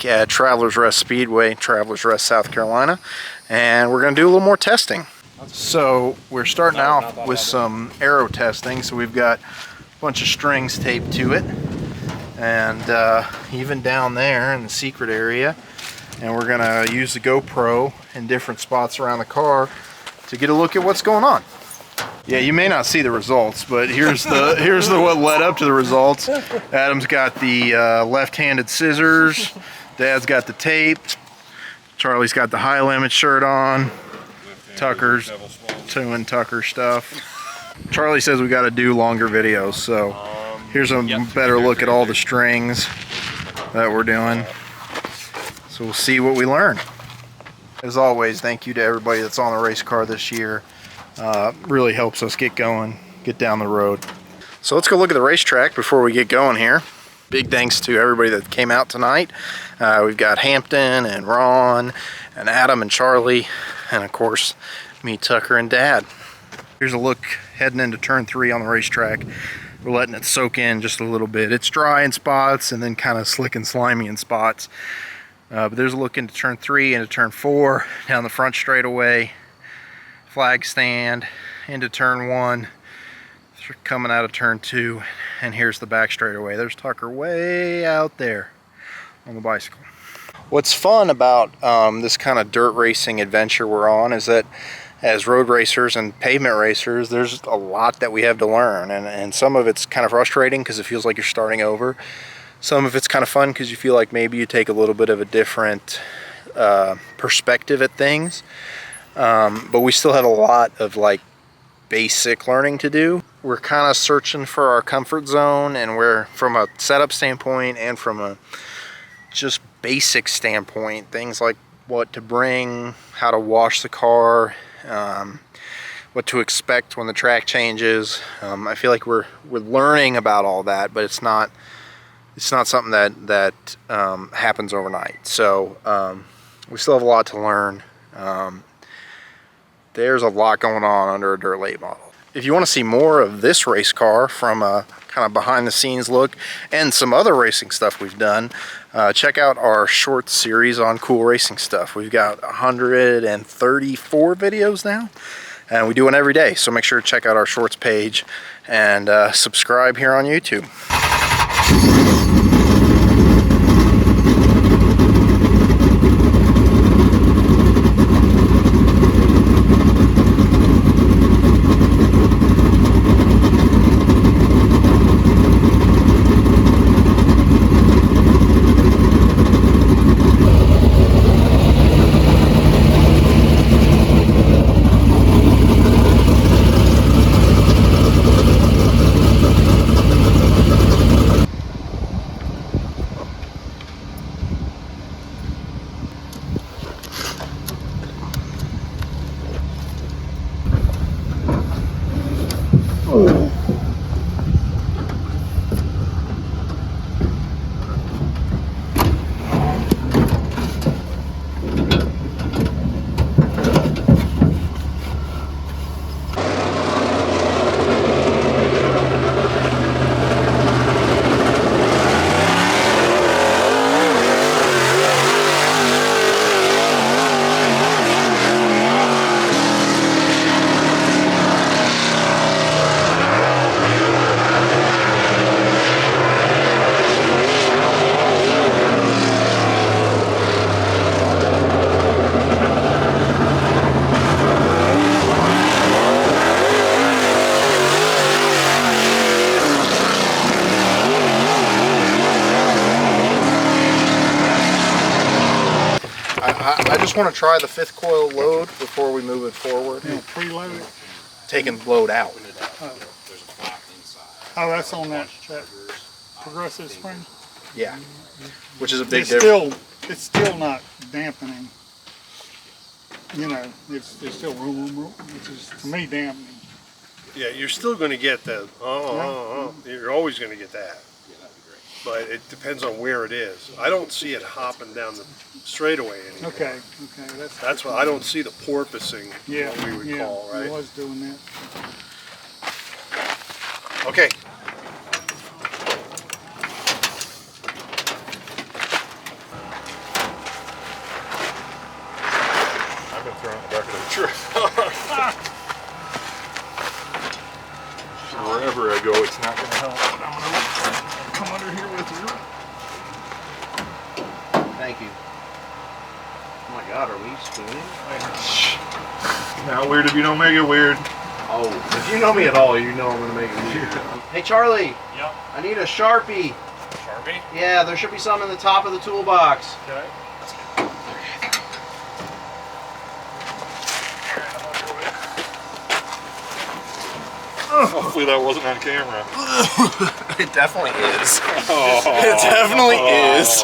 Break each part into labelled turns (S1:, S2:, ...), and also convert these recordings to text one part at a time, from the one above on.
S1: at Travelers Rest Speedway, Travelers Rest, South Carolina, and we're going to do a little more testing. So we're starting out with some aero testing. So we've got a bunch of strings taped to it, and even down there in the secret area, and we're going to use the GoPro in different spots around the car to get a look at what's going on. Yeah, you may not see the results, but here's the what led up to the results. Adam's got the left-handed scissors. Dad's got the tape. Charlie's got the high limit shirt on. Tucker's doing Tucker stuff. Charlie says we got to do longer videos, so here's a better look at all the strings that we're doing. So we'll see what we learn. As always, thank you to everybody that's on the race car this year. Really helps us get going, get down the road. So let's go look at the racetrack before we get going here. Big thanks to everybody that came out tonight. We've got Hampton and Ron and Adam and Charlie, and of course me, Tucker, and Dad. Here's a look heading into turn 3 on the racetrack. We're letting it soak in just a little bit. It's dry in spots and then kind of slick and slimy in spots. But there's a look into turn 3, into turn 4, down the front straightaway, flag stand, into turn 1, coming out of turn 2, and here's the back straightaway. There's Tucker way out there on the bicycle. What's fun about this kind of dirt racing adventure we're on is that as road racers and pavement racers, there's a lot that we have to learn, and some of it's kind of frustrating because it feels like you're starting over. Some of it's kind of fun because you feel like maybe you take a little bit of a different perspective at things. But we still have a lot of like basic learning to do. We're kind of searching for our comfort zone, and we're from a setup standpoint and from a just basic standpoint, things like what to bring, how to wash the car, what to expect when the track changes. I feel like we're learning about all that, but it's not something that happens overnight. So we still have a lot to learn. There's a lot going on under a dirt late model. If you want to see more of this race car from a kind of behind the scenes look and some other racing stuff we've done, check out our short series on cool racing stuff. We've got 134 videos now, and we do one every day. So make sure to check out our shorts page and subscribe here on YouTube. I just want to try the 5th coil load before we move it forward.
S2: Yeah, preload it.
S1: Taking load out.
S2: Oh, that's on that progressive spring?
S1: Yeah. Which is a big difference.
S2: It's still not dampening. You know, it's still room, which is to me dampening.
S3: Yeah, you're still going to get that. You're always going to get that. But it depends on where it is. I don't see it hopping down the straightaway anymore.
S2: Okay.
S3: That's why I don't see the porpoising.
S2: Yeah,
S3: what we would call, right?
S2: I was doing that.
S1: Okay.
S4: wherever I go, it's not going to help. But I'm going to come under here with you.
S1: Thank you. Oh my God, are we spooning?
S4: Not weird if you don't make it weird.
S1: Oh, if you know me at all, you know I'm gonna make it weird. Hey Charlie.
S4: Yep.
S1: I need a Sharpie.
S4: Sharpie?
S1: Yeah, there should be some in the top of the toolbox.
S4: Okay. Hopefully that wasn't on camera.
S1: It definitely is.
S4: Oh.
S1: It definitely is.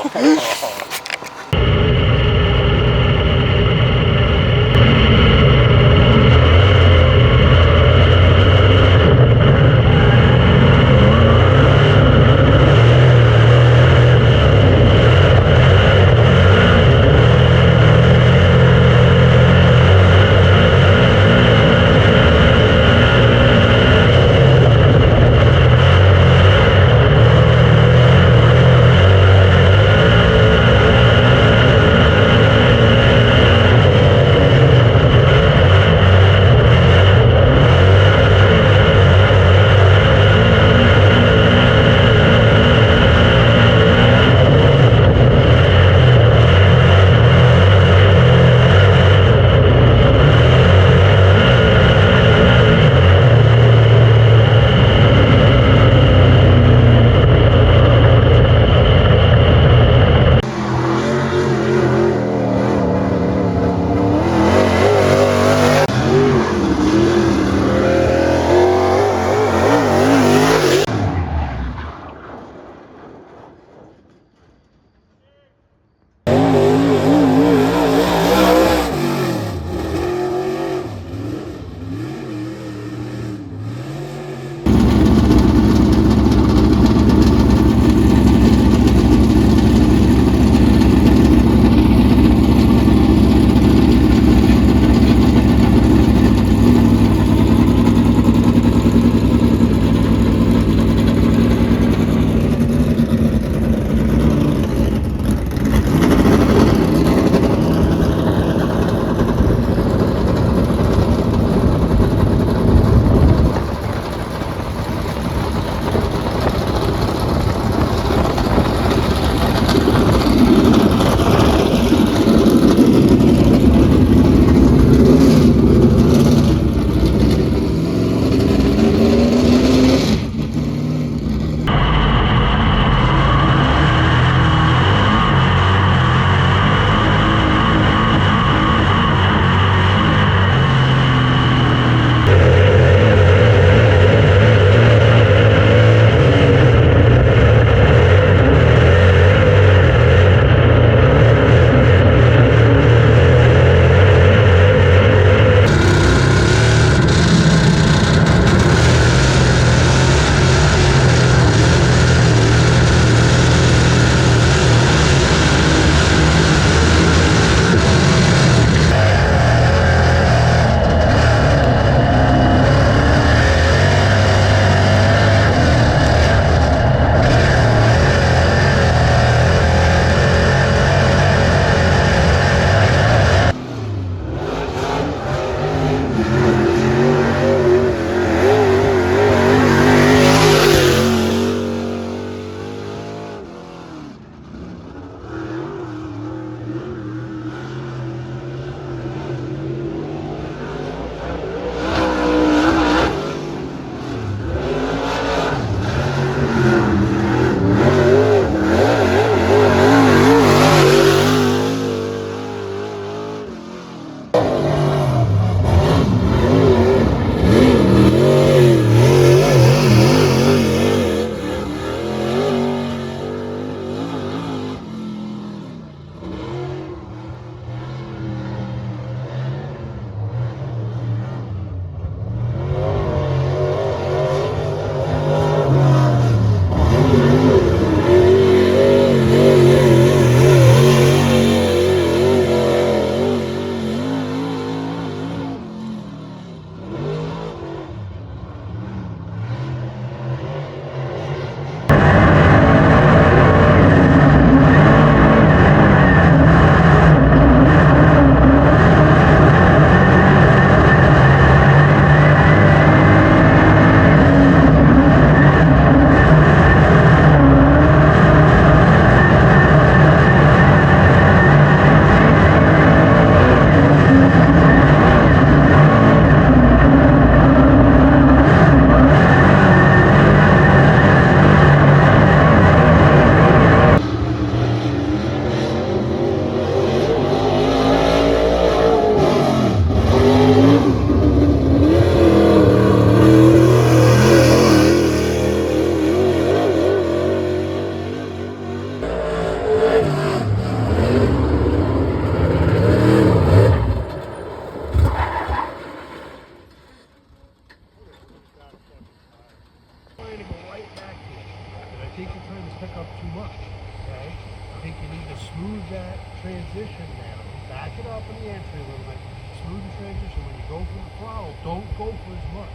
S5: trying to go right back here. And I think you're trying to pick up too much, okay? I think you need to smooth that transition now. Back it up in the entry a little bit. Smooth the transition. When you go for the throttle, don't go for as much.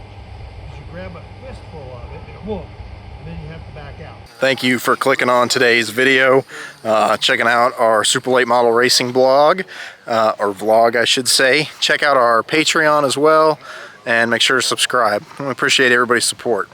S5: Because you grab a fistful of it and it won't. And then you have to back out.
S1: Thank you for clicking on today's video, checking out our Super Late Model Racing blog, or vlog I should say. Check out our Patreon as well, and make sure to subscribe. We appreciate everybody's support.